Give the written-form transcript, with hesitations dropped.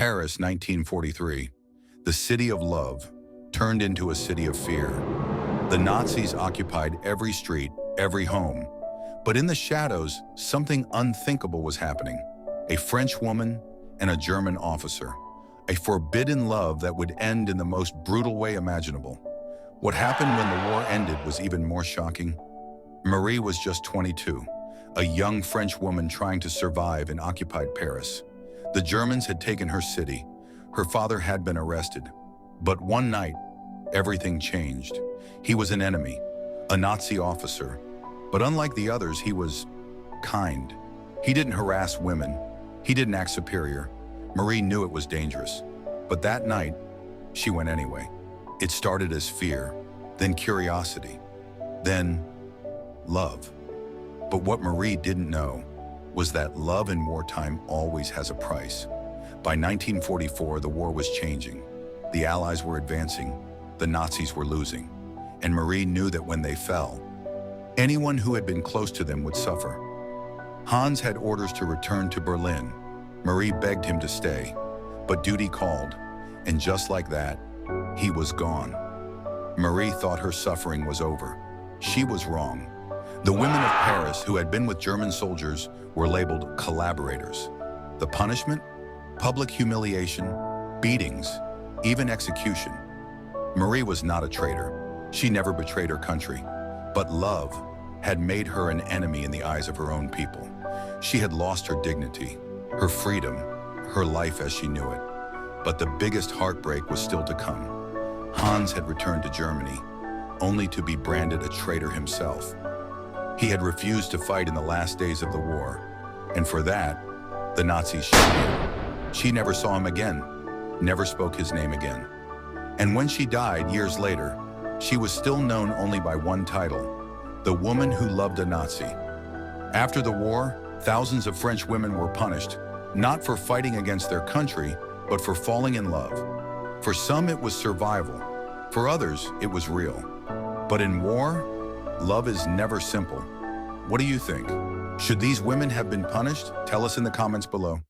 Paris, 1943. The city of love turned into a city of fear. The Nazis occupied every street, every home. But in the shadows, something unthinkable was happening. A French woman and a German officer. A forbidden love that would end in the most brutal way imaginable. What happened when the war ended was even more shocking. Marie was just 22, a young French woman trying to survive in occupied Paris. The Germans had taken her city. Her father had been arrested. But one night, everything changed. He was an enemy, a Nazi officer. But unlike the others, he was kind. He didn't harass women. He didn't act superior. Marie knew it was dangerous. But that night, she went anyway. It started as fear, then curiosity, then love. But what Marie didn't know was that love in wartime always has a price. By 1944, the war was changing. The Allies were advancing, the Nazis were losing. And Marie knew that when they fell, anyone who had been close to them would suffer. Hans had orders to return to Berlin. Marie begged him to stay, but duty called, and just like that, he was gone. Marie thought her suffering was over. She was wrong. The women of Paris who had been with German soldiers were labeled collaborators. The punishment? Public humiliation, beatings, even execution. Marie was not a traitor. She never betrayed her country. But love had made her an enemy in the eyes of her own people. She had lost her dignity, her freedom, her life as she knew it. But the biggest heartbreak was still to come. Hans had returned to Germany, only to be branded a traitor himself. He had refused to fight in the last days of the war, and for that, the Nazis shot him. She never saw him again, never spoke his name again. And when she died years later, she was still known only by one title, the woman who loved a Nazi. After the war, thousands of French women were punished, not for fighting against their country, but for falling in love. For some, it was survival. For others, it was real. But in war, love is never simple. What do you think? Should these women have been punished? Tell us in the comments below.